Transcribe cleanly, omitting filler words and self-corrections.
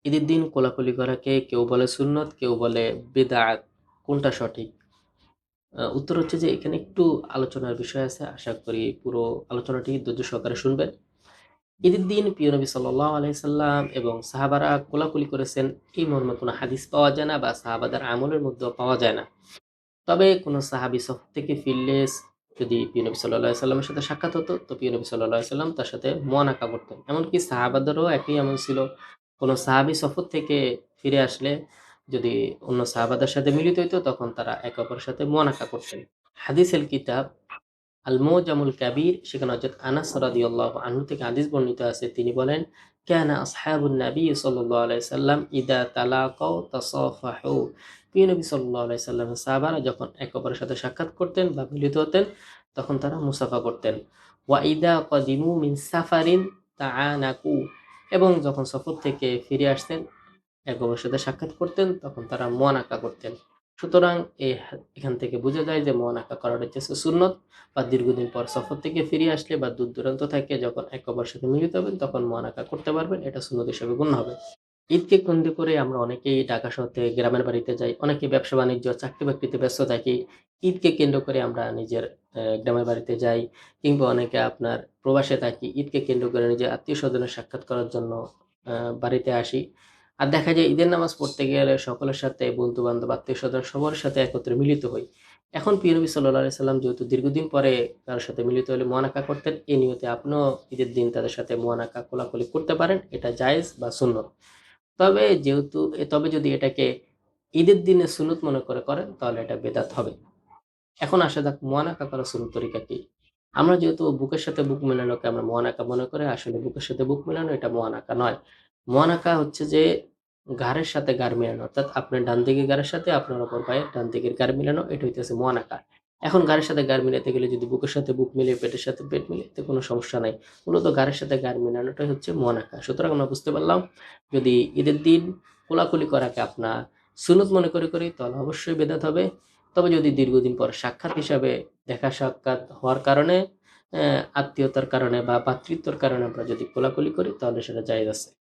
ঈদের দিন কোলাকুলি করাকে কেউ বলে সুন্নত, কেউ বলে বিদআত। কোনটা সঠিক? উত্তর হচ্ছে যে এখানে একটু আলোচনার বিষয় আছে। আশা করি পুরো আলোচনাটি ধৈর্য সহকারে শুনবেন। ঈদের দিন প্রিয় নবী সাল্লাল্লাহু আলাইহি সাল্লাম এবং সাহাবারা কোলাকুলি করেছেন এই মর্মে কোনো হাদিস পাওয়া যায় না বা সাহাবাদের আমলের মধ্যেও পাওয়া যায় না। তবে কোনো সাহাবী সফর থেকে ফিরলে যদি প্রিয় নবী সাল্লাল্লাহু আলাইহি সাল্লামের সাথে সাক্ষাৎ হতো, তো প্রিয় নবী সাল্লাল্লাহু আলাইহি সাল্লাম তার সাথে মুআনাকা করতেন। এমনকি সাহাবাদেরও একই আমল ছিল। কোনো সাহাবী সফর থেকে ফিরে আসলে যদি অন্য সাহাবাদের সাথে মিলিত হইতো, তখন তারা একে অপরের সাথে মুআনাকা করতেন। হাদিসের কিতাব আল মুজামুল কাবীর, সেখানে হযরত আনাস রাদিয়াল্লাহু আনহু থেকে হাদিস বর্ণিত আছে। তিনি বলেন, কানা আসহাবুন নবী সাল্লাল্লাহু আলাইহি সাল্লাম ইদা তালাকাও তাসাফাহু। প্রিয় নবী সাল্লাল্লাহু আলাইহি সাল্লামের সাহাবারা যখন একে অপরের সাথে সাক্ষাৎ করতেন বা মিলিত হতেন, তখন তারা মুসাফা করতেন। ওয়া ইদা কাদিমু মিন সাফারিন তাআনাকু, এবং যখন সফর থেকে ফিরে আসতেন একে অপরের সাথে সাক্ষাৎ করতেন, তখন তারা মুআনাকা করতেন। সুতরাং এখান থেকে বোঝা যায় যে মুআনাকা করাটা হচ্ছে সুন্নত, বা দীর্ঘদিন পর সফর থেকে ফিরে আসলে বা দূর দূরান্ত থেকে যখন একে অপরের সাথে মিলিত হবেন, তখন মুআনাকা করতে পারবেন। এটা সুন্নত হিসেবে গণ্য হবে। ঈদকে কেন্দ্র করে আমরা অনেকেই ঢাকা শহর থেকে গ্রামের বাড়িতে যাই। অনেকে ব্যবসা-বাণিজ্য, চাকরি-বাকরিতে ব্যস্ত থাকি। ঈদকে কেন্দ্র করে আমরা নিজের গ্রামের বাড়িতে যাই, কিংবা অনেকে আপনার প্রবাসে থাকি। ঈদকে কেন্দ্র করে নিজের আত্মীয়স্বজনের সাক্ষাৎ করার জন্য আ বাড়িতে আসি। আর দেখা যায় ঈদের নামাজ পড়তে গেলে সকলের সাথে বন্ধু-বান্ধব, আত্মীয়স্বজন সবার সাথে একত্রে মিলিত হই। এখন প্রিয় নবী সাল্লাল্লাহু আলাইহি সাল্লাম যেহেতু দীর্ঘদিন পরে কারো সাথে মিলিত হলে মুআনাকা করতেন, এই নিয়তে আপনিও ঈদের দিন তাদের সাথে মুআনাকা কোলাকুলি করতে পারেন। এটা জায়েজ বা সুন্নত। তবে যদি এটাকে ঈদের দিনে সুন্নত মনে করে করেন, তাহলে এটা বেদাত হবে। এখন আসা যাক মুআনাকা করার সুন্নত তরিকা কি? আমরা যেহেতু বুকের সাথে বুক মেলানোকে আমরা মুআনাকা মনে করি, আসলে বুকের সাথে বুক মেলানো এটা মুআনাকা নয়। মুআনাকা হচ্ছে যে ঘাড়ের সাথে ঘাড় মেলানো। অর্থাৎ আপনার ডান দিকের ঘাড়ের সাথে আপনার অপর পায়ের ডান দিকের ঘাড় মিলানো, এটা হইতেছে মুআনাকা। এখন ঘাড়ের সাথে ঘাড় মিলাতে গেলে যদি বুকের সাথে বুক মিলিয়ে পেটের সাথে পেট মিলিয়ে, এতে কোনো সমস্যা নাই। মূলত ঘাড়ের সাথে ঘাড় মেলানোটাই হচ্ছে মুআনাকা। সুতরাং আমরা বুঝতে পারলাম, যদি ঈদের দিন কোলাকুলি করাকে আপনার সুন্নত মনে করি, তাহলে অবশ্যই বেদাত হবে। তবে যদি দীর্ঘদিন পর সাক্ষাৎ হিসাবে দেখা সাক্ষাৎ হওয়ার কারণে, আত্মীয়তার কারণে বা ভ্রাতৃত্বর কারণে আমরা যদি কোলাকুলি করি, তাহলে সেটা জায়েজ আছে।